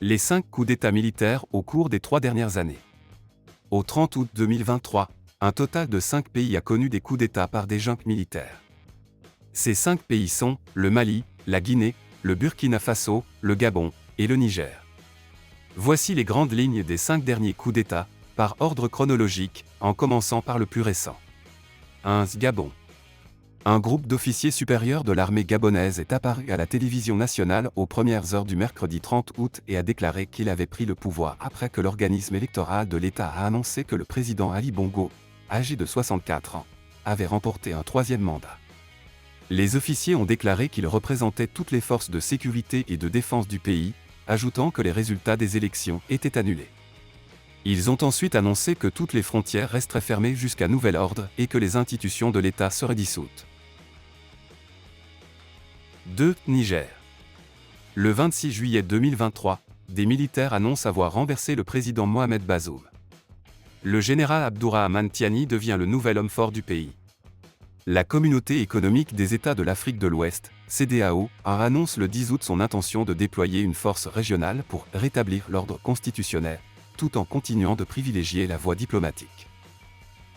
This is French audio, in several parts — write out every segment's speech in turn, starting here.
Les 5 coups d'État militaires au cours des 3 dernières années. Au 30 août 2023, un total de 5 pays a connu des coups d'État par des juntes militaires. Ces 5 pays sont le Mali, la Guinée, le Burkina Faso, le Gabon et le Niger. Voici les grandes lignes des 5 derniers coups d'État, par ordre chronologique, en commençant par le plus récent. 1. Gabon. Un groupe d'officiers supérieurs de l'armée gabonaise est apparu à la télévision nationale aux premières heures du mercredi 30 août et a déclaré qu'il avait pris le pouvoir après que l'organisme électoral de l'État a annoncé que le président Ali Bongo, âgé de 64 ans, avait remporté un 3e mandat. Les officiers ont déclaré qu'ils représentaient toutes les forces de sécurité et de défense du pays, ajoutant que les résultats des élections étaient annulés. Ils ont ensuite annoncé que toutes les frontières resteraient fermées jusqu'à nouvel ordre et que les institutions de l'État seraient dissoutes. 2. Niger. Le 26 juillet 2023, des militaires annoncent avoir renversé le président Mohamed Bazoum. Le général Abdourahmane Tiani devient le nouvel homme fort du pays. La Communauté économique des États de l'Afrique de l'Ouest, CEDEAO, annonce le 10 août son intention de déployer une force régionale pour rétablir l'ordre constitutionnel, tout en continuant de privilégier la voie diplomatique.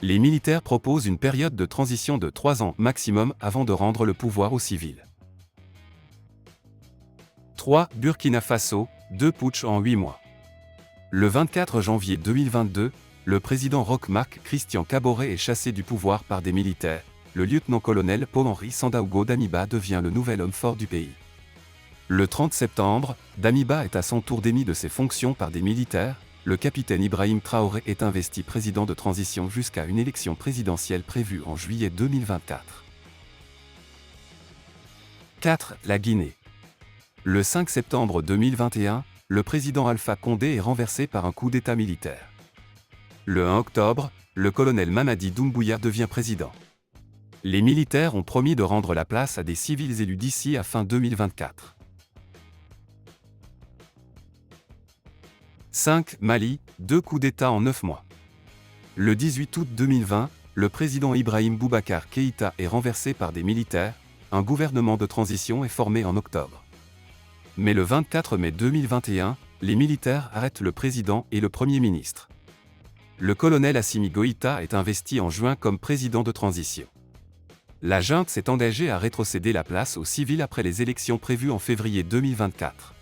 Les militaires proposent une période de transition de 3 ans maximum avant de rendre le pouvoir aux civils. 3. Burkina Faso, 2 putschs en 8 mois. Le 24 janvier 2022, le président Roch Marc Christian Kaboré est chassé du pouvoir par des militaires. Le lieutenant-colonel Paul-Henri Sandaogo Damiba devient le nouvel homme fort du pays. Le 30 septembre, Damiba est à son tour démis de ses fonctions par des militaires. Le capitaine Ibrahim Traoré est investi président de transition jusqu'à une élection présidentielle prévue en juillet 2024. 4. La Guinée. Le 5 septembre 2021, le président Alpha Condé est renversé par un coup d'État militaire. Le 1 octobre, le colonel Mamadi Doumbouya devient président. Les militaires ont promis de rendre la place à des civils élus d'ici à fin 2024. 5. Mali, 2 coups d'État en 9 mois. Le 18 août 2020, le président Ibrahim Boubacar Keïta est renversé par des militaires, un gouvernement de transition est formé en octobre. Mais le 24 mai 2021, les militaires arrêtent le président et le Premier ministre. Le colonel Assimi Goïta est investi en juin comme président de transition. La junte s'est engagée à rétrocéder la place aux civils après les élections prévues en février 2024.